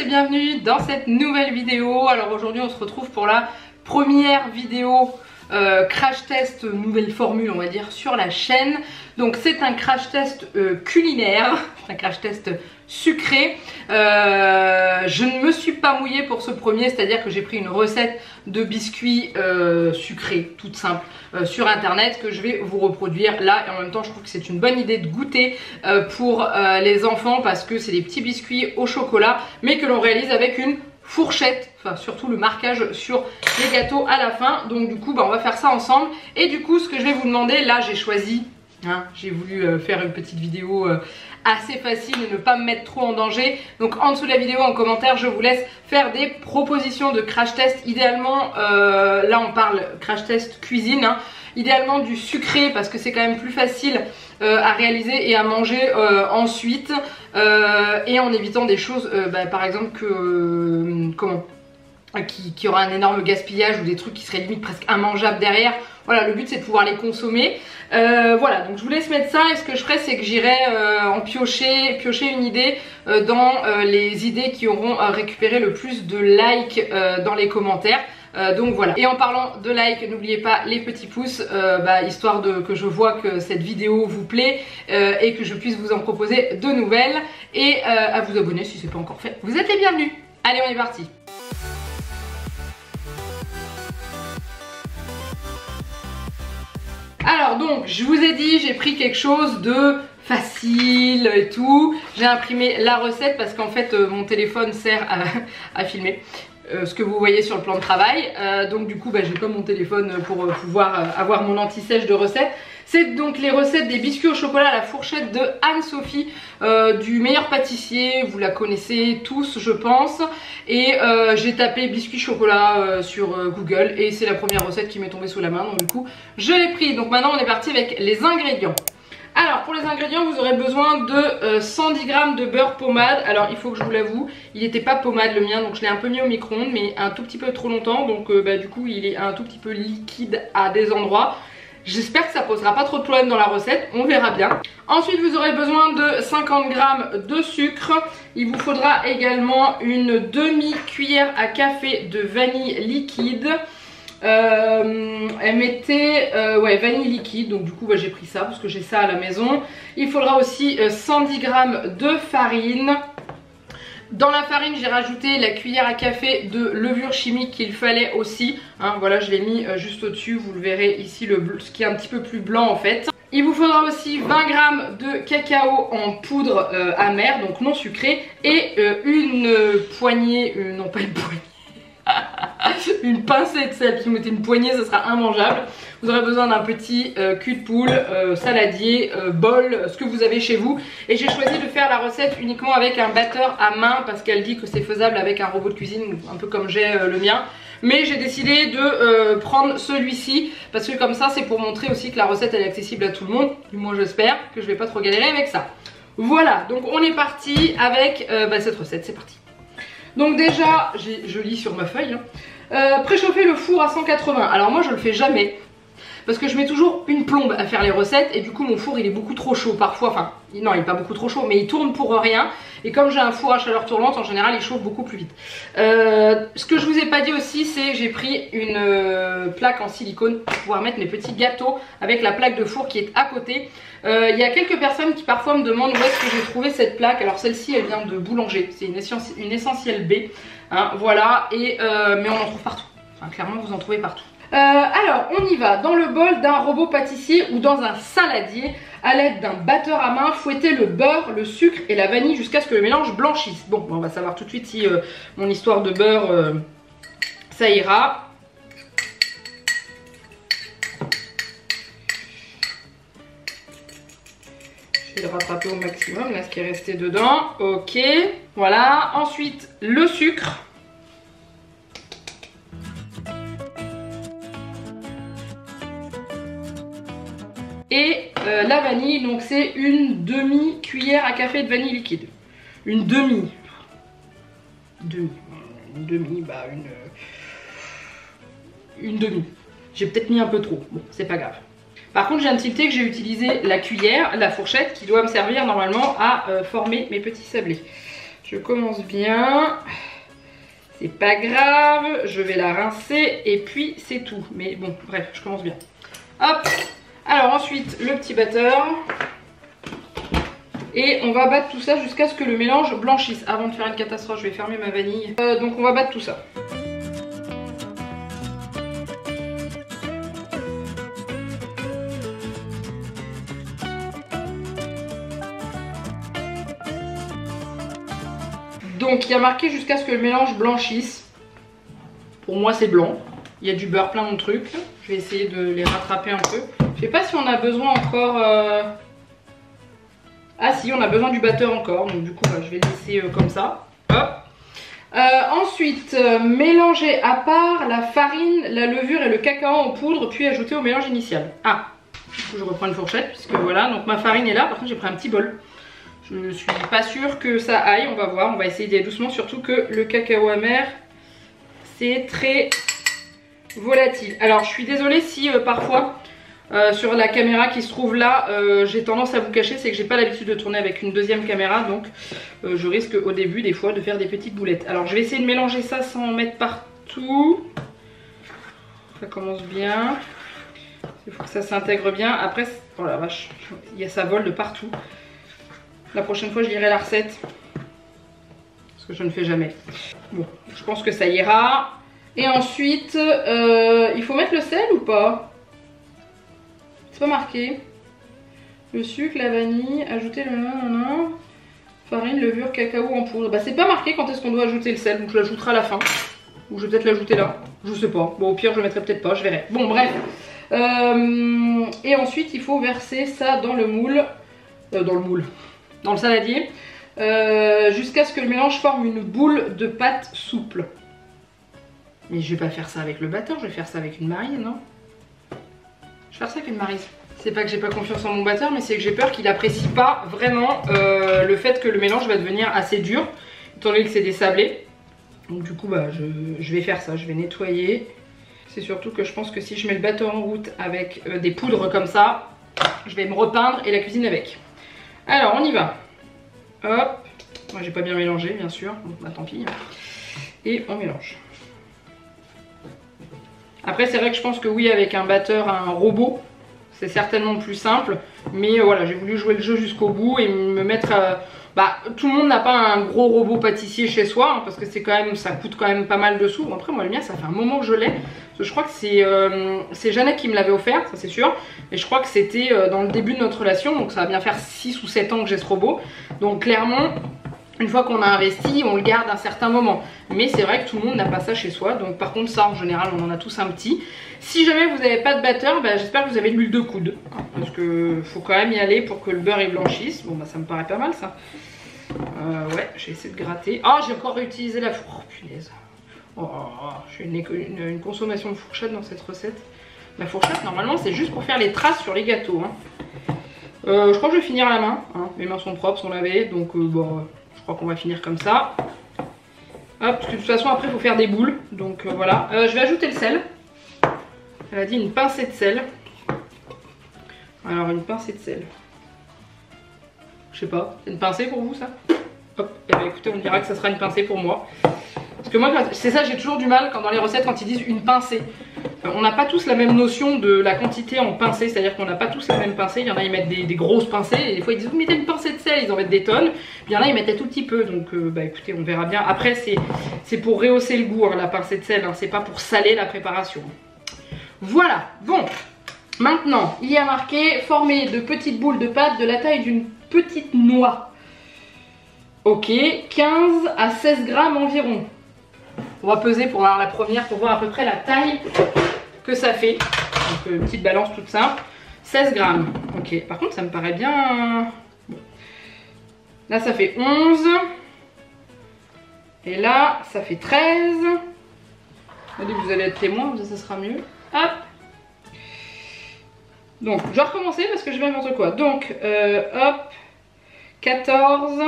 et bienvenue dans cette nouvelle vidéo. Alors aujourd'hui on se retrouve pour la première vidéo crash test nouvelle formule on va dire sur la chaîne. Donc c'est un crash test culinaire, un crash test sucré. Je ne me suis pas mouillée pour ce premier, c'est à dire que j'ai pris une recette de biscuits sucrés toute simple sur internet que je vais vous reproduire là, et en même temps je trouve que c'est une bonne idée de goûter pour les enfants parce que c'est des petits biscuits au chocolat mais que l'on réalise avec une fourchette, enfin surtout le marquage sur les gâteaux à la fin. Donc du coup on va faire ça ensemble, et du coup ce que je vais vous demander, là j'ai choisi, j'ai voulu faire une petite vidéo assez facile et ne pas me mettre trop en danger. Donc en dessous de la vidéo en commentaire je vous laisse faire des propositions de crash test. Idéalement là on parle crash test cuisine, idéalement du sucré parce que c'est quand même plus facile à réaliser et à manger ensuite, et en évitant des choses par exemple que qui aura un énorme gaspillage ou des trucs qui seraient limite presque immangeables derrière. Voilà, le but c'est de pouvoir les consommer. Voilà, donc je vous laisse mettre ça, et ce que je ferai c'est que j'irai en piocher une idée dans les idées qui auront récupéré le plus de likes dans les commentaires. Donc voilà, et en parlant de like, n'oubliez pas les petits pouces, histoire que je vois que cette vidéo vous plaît et que je puisse vous en proposer de nouvelles, et à vous abonner si c'est pas encore fait. Vous êtes les bienvenus. Allez, on est parti. Alors donc je vous ai dit, j'ai pris quelque chose de facile et tout. J'ai imprimé la recette parce qu'en fait mon téléphone sert à filmer ce que vous voyez sur le plan de travail. Donc du coup j'ai pas mon téléphone pour pouvoir avoir mon anti-sèche de recettes. C'est donc les recettes des biscuits au chocolat à la fourchette de Anne-Sophie, du meilleur pâtissier. Vous la connaissez tous je pense. Et j'ai tapé biscuits chocolat sur Google et c'est la première recette qui m'est tombée sous la main. Donc du coup je l'ai pris. Donc maintenant on est parti avec les ingrédients. Alors pour les ingrédients vous aurez besoin de 110 g de beurre pommade. Alors il faut que je vous l'avoue, il n'était pas pommade le mien, donc je l'ai un peu mis au micro-ondes mais un tout petit peu trop longtemps. Donc du coup il est un tout petit peu liquide à des endroits. J'espère que ça posera pas trop de problèmes dans la recette, on verra bien. Ensuite vous aurez besoin de 50 g de sucre. Il vous faudra également une demi-cuillère à café de vanille liquide. Elle mettait vanille liquide, donc du coup j'ai pris ça parce que j'ai ça à la maison. Il faudra aussi 110 g de farine. Dans la farine j'ai rajouté la cuillère à café de levure chimique qu'il fallait aussi, voilà, je l'ai mis juste au dessus, vous le verrez ici, ce qui est un petit peu plus blanc en fait. Il vous faudra aussi 20 g de cacao en poudre amère, donc non sucré, et une poignée, non pas une poignée, une pincée de sel. Si vous mettez une poignée ça sera immangeable. Vous aurez besoin d'un petit cul de poule, saladier, bol, ce que vous avez chez vous. Et j'ai choisi de faire la recette uniquement avec un batteur à main parce qu'elle dit que c'est faisable avec un robot de cuisine, un peu comme j'ai le mien. Mais j'ai décidé de prendre celui-ci parce que comme ça c'est pour montrer aussi que la recette elle est accessible à tout le monde. Du moins j'espère que je vais pas trop galérer avec ça. Voilà, donc on est parti avec cette recette, c'est parti. Donc déjà, je lis sur ma feuille, préchauffer le four à 180. Alors moi je le fais jamais parce que je mets toujours une plombe à faire les recettes et du coup mon four il est beaucoup trop chaud parfois, enfin non il est pas beaucoup trop chaud mais il tourne pour rien, et comme j'ai un four à chaleur tournante en général il chauffe beaucoup plus vite. Ce que je vous ai pas dit aussi c'est que j'ai pris une plaque en silicone pour pouvoir mettre mes petits gâteaux avec la plaque de four qui est à côté. Il y a quelques personnes qui parfois me demandent où est-ce que j'ai trouvé cette plaque. Alors celle-ci elle vient de Boulanger, c'est une Essentiel B, voilà, et mais on en trouve partout, enfin clairement vous en trouvez partout. Alors on y va. Dans le bol d'un robot pâtissier ou dans un saladier, à l'aide d'un batteur à main, fouettez le beurre, le sucre et la vanille jusqu'à ce que le mélange blanchisse. Bon, on va savoir tout de suite si mon histoire de beurre ça ira. Je vais le rattraper au maximum là, ce qui est resté dedans. Ok, voilà. Ensuite le sucre. Et la vanille, donc c'est une demi-cuillère à café de vanille liquide. Une demi, J'ai peut-être mis un peu trop, bon c'est pas grave. Par contre j'ai un tilté que j'ai utilisé la cuillère, la fourchette qui doit me servir normalement à former mes petits sablés. Je commence bien. C'est pas grave, je vais la rincer et puis c'est tout. Mais bon, bref, je commence bien. Hop. Alors ensuite, le petit batteur. Et on va battre tout ça jusqu'à ce que le mélange blanchisse. Avant de faire une catastrophe, je vais fermer ma vanille. Donc on va battre tout ça. Donc il y a marqué jusqu'à ce que le mélange blanchisse. Pour moi c'est blanc. Il y a du beurre plein de trucs. Je vais essayer de les rattraper un peu. Je sais pas si on a besoin encore... Ah si, on a besoin du batteur encore. Donc du coup je vais le laisser comme ça. Hop. Ensuite, mélanger à part la farine, la levure et le cacao en poudre, puis ajouter au mélange initial. Ah, du coup je reprends une fourchette puisque voilà, donc ma farine est là. Par contre j'ai pris un petit bol. Je suis pas sûre que ça aille, on va voir, on va essayer d'y aller doucement, surtout que le cacao amer, c'est très volatile. Alors je suis désolée si parfois sur la caméra qui se trouve là, j'ai tendance à vous cacher, c'est que j'ai pas l'habitude de tourner avec une deuxième caméra, donc je risque au début des fois de faire des petites boulettes. Alors je vais essayer de mélanger ça sans en mettre partout. Ça commence bien. Il faut que ça s'intègre bien. Après, oh la vache, ça vole de partout. La prochaine fois je lirai la recette. Parce que je ne fais jamais. Bon, je pense que ça ira. Et ensuite, il faut mettre le sel ou pas? C'est pas marqué. Le sucre, la vanille, ajouter le farine, levure, cacao en poudre. Bah c'est pas marqué quand est-ce qu'on doit ajouter le sel. Donc je l'ajouterai à la fin. Ou je vais peut-être l'ajouter là. Je sais pas. Bon au pire je le mettrai peut-être pas, je verrai. Bon bref. Et ensuite il faut verser ça dans le moule. Dans le saladier, jusqu'à ce que le mélange forme une boule de pâte souple. Mais je vais pas faire ça avec le batteur, je vais faire ça avec une maryse, non? Je vais faire ça avec une maryse. C'est pas que j'ai pas confiance en mon batteur, mais c'est que j'ai peur qu'il apprécie pas vraiment le fait que le mélange va devenir assez dur, étant donné que c'est des sablés. Donc du coup, bah, je vais faire ça, je vais nettoyer. C'est surtout que je pense que si je mets le batteur en route avec des poudres comme ça, je vais me repeindre et la cuisine avec. Alors on y va. Hop. Moi j'ai pas bien mélangé bien sûr. Bon bah tant pis. Et on mélange. Après c'est vrai que je pense que oui avec un batteur, un robot, c'est certainement plus simple. Mais voilà, j'ai voulu jouer le jeu jusqu'au bout et me mettre... Bah tout le monde n'a pas un gros robot pâtissier chez soi. Hein, parce que c'est quand même, ça coûte quand même pas mal de sous. Bon, après moi le mien ça fait un moment que je l'ai. Je crois que c'est Jeannette qui me l'avait offert, ça c'est sûr. Et je crois que c'était dans le début de notre relation. Donc ça va bien faire 6 ou 7 ans que j'ai ce robot. Donc clairement, une fois qu'on a investi, on le garde un certain moment. Mais c'est vrai que tout le monde n'a pas ça chez soi. Donc par contre ça en général on en a tous un petit. Si jamais vous n'avez pas de batteur, bah, j'espère que vous avez de l'huile de coude. Parce que faut quand même y aller pour que le beurre il blanchisse. Bon bah ça me paraît pas mal ça. Ouais, j'ai essayé de gratter. Ah, j'ai encore réutilisé la fourchette. Oh punaise. Oh, j'ai une consommation de fourchette dans cette recette. La fourchette normalement c'est juste pour faire les traces sur les gâteaux. Hein. Je crois que je vais finir à la main. Hein. Mes mains sont propres, sont lavées. Donc bon, je crois qu'on va finir comme ça. Hop, parce que de toute façon après il faut faire des boules. Donc voilà. Je vais ajouter le sel. Elle a dit une pincée de sel. Alors une pincée de sel. Je sais pas, c'est une pincée pour vous ça? Hop, et bah écoutez on dira que ça sera une pincée pour moi. Parce que moi c'est ça, j'ai toujours du mal quand dans les recettes quand ils disent une pincée. On n'a pas tous la même notion de la quantité en pincée, c'est-à-dire qu'on n'a pas tous la même pincée. Il y en a ils mettent des grosses pincées et des fois ils disent vous mettez une pincée de sel, ils en mettent des tonnes. Puis il y en a ils mettaient tout petit peu, donc bah écoutez on verra bien. Après c'est pour rehausser le goût hein, la pincée de sel, hein, c'est pas pour saler la préparation. Voilà, bon. Maintenant il y a marqué former de petites boules de pâte de la taille d'une petite noix. Ok, 15 à 16 grammes environ. On va peser pour voir la première, pour voir à peu près la taille que ça fait. Donc petite balance toute simple. 16 grammes. Ok, par contre ça me paraît bien... Bon. Là ça fait 11. Et là ça fait 13. Allez, vous allez être témoin, ça sera mieux. Hop. Donc je vais recommencer parce que je vais n'importe quoi. Donc hop. 14.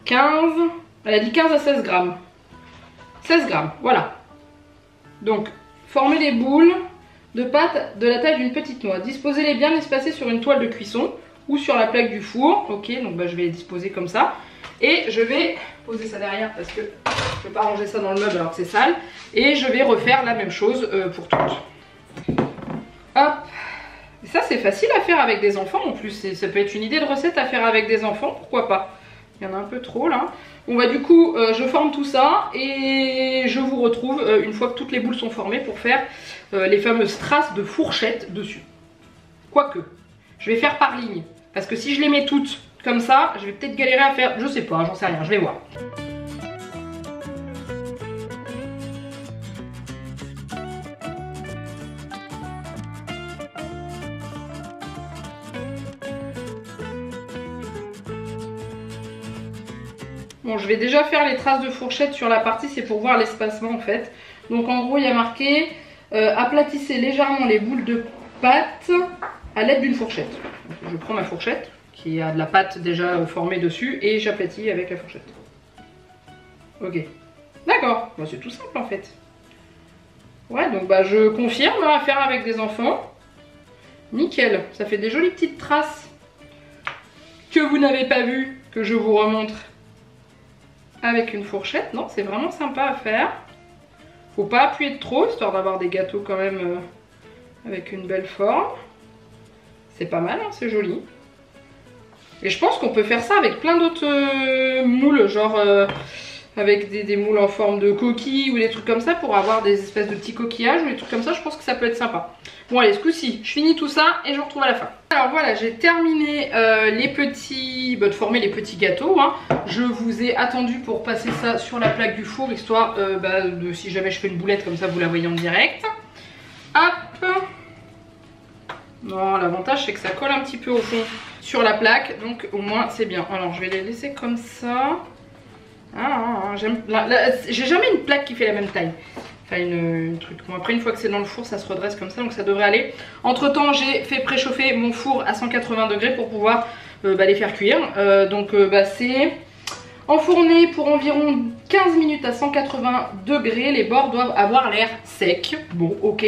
15. Elle a dit 15 à 16 grammes. 16 grammes, voilà. Donc, formez les boules de pâte de la taille d'une petite noix. Disposez-les bien espacées sur une toile de cuisson. ou sur la plaque du four. Ok, donc bah, je vais les disposer comme ça. Et je vais poser ça derrière parce que je ne vais pas ranger ça dans le meuble alors que c'est sale. Et je vais refaire la même chose pour toutes. Hop. Et ça c'est facile à faire avec des enfants en plus. Ça peut être une idée de recette à faire avec des enfants, pourquoi pas. Il y en a un peu trop là. Bon bah du coup je forme tout ça et je vous retrouve une fois que toutes les boules sont formées pour faire les fameuses traces de fourchette dessus. Quoique, je vais faire par ligne. Parce que si je les mets toutes comme ça, je vais peut-être galérer à faire, je sais pas, j'en sais rien, je vais voir. Bon, je vais déjà faire les traces de fourchette sur la partie, c'est pour voir l'espacement en fait. Donc en gros, il y a marqué aplatissez légèrement les boules de pâte à l'aide d'une fourchette. Donc, je prends ma fourchette qui a de la pâte déjà formée dessus et j'aplatis avec la fourchette. Ok. D'accord, bah, c'est tout simple en fait. Ouais, donc bah je confirme à faire avec des enfants. Nickel, ça fait des jolies petites traces que vous n'avez pas vues, que je vous remontre avec une fourchette. Non, c'est vraiment sympa à faire. Faut pas appuyer de trop, histoire d'avoir des gâteaux quand même avec une belle forme. C'est pas mal, hein, c'est joli. Et je pense qu'on peut faire ça avec plein d'autres moules, genre avec des moules en forme de coquille ou des trucs comme ça pour avoir des espèces de petits coquillages ou des trucs comme ça. Je pense que ça peut être sympa. Bon allez, ce coup-ci, je finis tout ça et je vous retrouve à la fin. Alors voilà, j'ai terminé de former les petits gâteaux. Hein. Je vous ai attendu pour passer ça sur la plaque du four, histoire de si jamais je fais une boulette comme ça, vous la voyez en direct. Hop. Bon, l'avantage c'est que ça colle un petit peu au fond sur la plaque, donc au moins c'est bien. Alors je vais les laisser comme ça. J'ai jamais une plaque qui fait la même taille. Enfin une truc. Bon, après une fois que c'est dans le four ça se redresse comme ça, donc ça devrait aller. Entre temps j'ai fait préchauffer mon four à 180 degrés pour pouvoir les faire cuire. C'est enfourné pour environ 15 minutes à 180 degrés. Les bords doivent avoir l'air sec. Bon ok.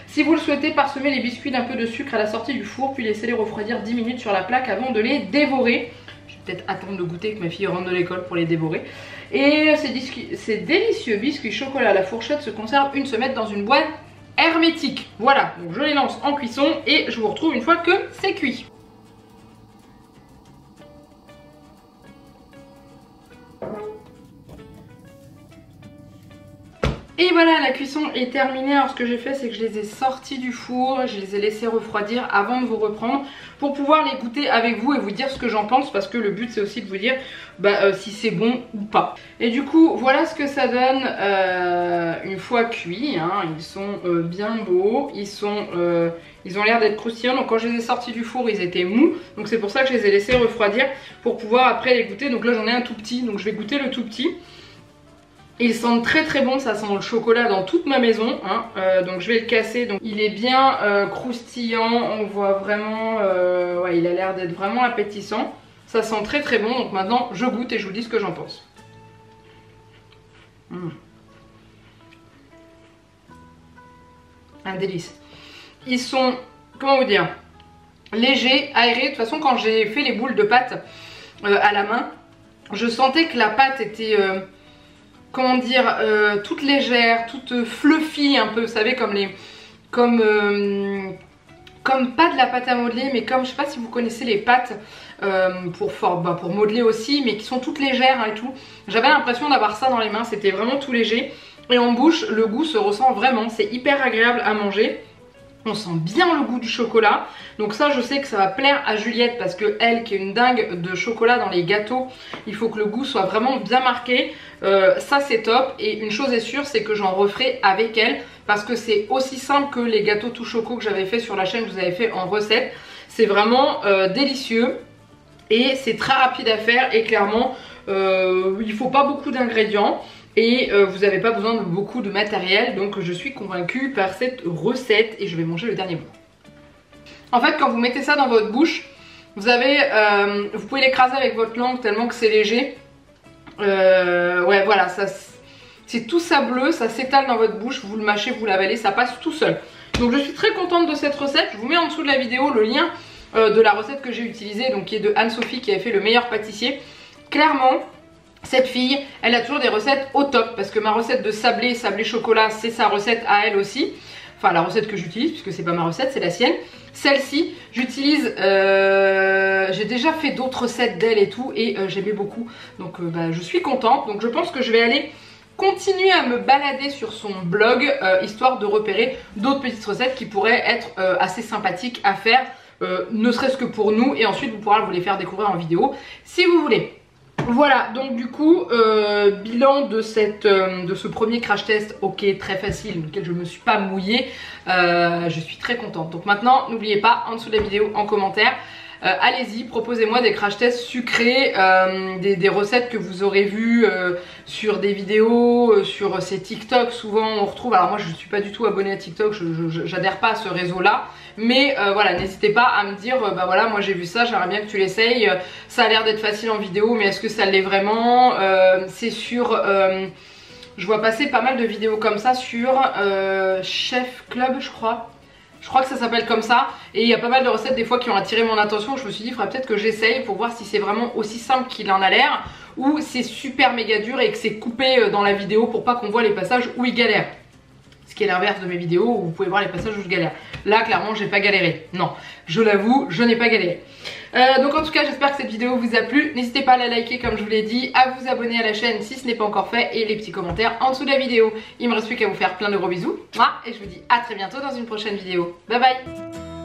Si vous le souhaitez, parsemez les biscuits d'un peu de sucre à la sortie du four, puis laissez-les refroidir 10 minutes sur la plaque avant de les dévorer. Je vais peut-être attendre de goûter que ma fille rentre de l'école pour les dévorer. Et ces délicieux biscuits chocolat à la fourchette se conservent une semaine dans une boîte hermétique. Voilà, donc je les lance en cuisson et je vous retrouve une fois que c'est cuit. Et voilà, la cuisson est terminée. Alors ce que j'ai fait, c'est que je les ai sortis du four, je les ai laissés refroidir avant de vous reprendre pour pouvoir les goûter avec vous et vous dire ce que j'en pense, parce que le but c'est aussi de vous dire si c'est bon ou pas. Et du coup, voilà ce que ça donne une fois cuits. Hein. Ils sont bien beaux, ils ont l'air d'être croustillants. Donc quand je les ai sortis du four, ils étaient mous. Donc c'est pour ça que je les ai laissés refroidir pour pouvoir après les goûter. Donc là j'en ai un tout petit, donc je vais goûter le tout petit. Ils sentent très très bon, ça sent le chocolat dans toute ma maison, hein. Donc je vais le casser. Donc il est bien croustillant, on voit vraiment, ouais, il a l'air d'être vraiment appétissant. Ça sent très très bon, donc maintenant je goûte et je vous dis ce que j'en pense. Un délice. Ils sont, comment vous dire, légers, aérés. De toute façon quand j'ai fait les boules de pâte à la main, je sentais que la pâte était... comment dire, toute légère, toute fluffy un peu, vous savez, comme pas de la pâte à modeler, mais comme, je sais pas si vous connaissez les pâtes pour modeler aussi, mais qui sont toutes légères, hein, et tout. J'avais l'impression d'avoir ça dans les mains, c'était vraiment tout léger. Et en bouche, le goût se ressent vraiment, c'est hyper agréable à manger. On sent bien le goût du chocolat. Donc ça, je sais que ça va plaire à Juliette, parce que elle qui est une dingue de chocolat dans les gâteaux, il faut que le goût soit vraiment bien marqué. Ça c'est top, et une chose est sûre, c'est que j'en referai avec elle, parce que c'est aussi simple que les gâteaux tout choco que j'avais fait sur la chaîne, que je vous avais fait en recette. C'est vraiment délicieux et c'est très rapide à faire, et clairement il faut pas beaucoup d'ingrédients. Et vous n'avez pas besoin de beaucoup de matériel, donc je suis convaincue par cette recette et je vais manger le dernier bout. En fait, quand vous mettez ça dans votre bouche, vous pouvez l'écraser avec votre langue tellement que c'est léger. Ouais, voilà, c'est tout sableux, ça s'étale dans votre bouche, vous le mâchez, vous l'avalez, ça passe tout seul. Donc je suis très contente de cette recette, je vous mets en dessous de la vidéo le lien de la recette que j'ai utilisée, donc qui est de Anne-Sophie qui avait fait le meilleur pâtissier. Clairement, cette fille, elle a toujours des recettes au top parce que ma recette de sablé chocolat, c'est sa recette à elle aussi. Enfin, la recette que j'utilise, puisque c'est pas ma recette, c'est la sienne. Celle-ci, j'utilise, j'ai déjà fait d'autres recettes d'elle et tout, et j'aimais beaucoup. Donc je suis contente. Donc je pense que je vais aller continuer à me balader sur son blog, histoire de repérer d'autres petites recettes qui pourraient être assez sympathiques à faire, ne serait-ce que pour nous, et ensuite vous pourrez vous les faire découvrir en vidéo si vous voulez. Voilà, donc du coup, bilan de ce premier crash test, ok, très facile, lequel je ne me suis pas mouillée, je suis très contente. Donc maintenant, n'oubliez pas, en dessous de la vidéo, en commentaire, allez-y, proposez-moi des crash tests sucrés, des recettes que vous aurez vues sur des vidéos, sur ces TikTok, souvent on retrouve, alors moi je ne suis pas du tout abonnée à TikTok, j'adhère pas à ce réseau-là, mais voilà, n'hésitez pas à me dire, bah voilà, moi j'ai vu ça, j'aimerais bien que tu l'essayes, ça a l'air d'être facile en vidéo, mais est-ce que ça l'est vraiment? C'est sur... je vois passer pas mal de vidéos comme ça sur Chef Club, je crois. Je crois que ça s'appelle comme ça, et il y a pas mal de recettes des fois qui ont attiré mon attention. Je me suis dit, il faudrait peut-être que j'essaye pour voir si c'est vraiment aussi simple qu'il en a l'air, ou c'est super méga dur et que c'est coupé dans la vidéo pour pas qu'on voit les passages où il galère. Ce qui est l'inverse de mes vidéos où vous pouvez voir les passages où je galère. Là clairement j'ai pas galéré, non, je l'avoue, je n'ai pas galéré. Donc en tout cas j'espère que cette vidéo vous a plu. N'hésitez pas à la liker comme je vous l'ai dit, à vous abonner à la chaîne si ce n'est pas encore fait, et les petits commentaires en dessous de la vidéo. Il me reste plus qu'à vous faire plein de gros bisous, et je vous dis à très bientôt dans une prochaine vidéo. Bye bye.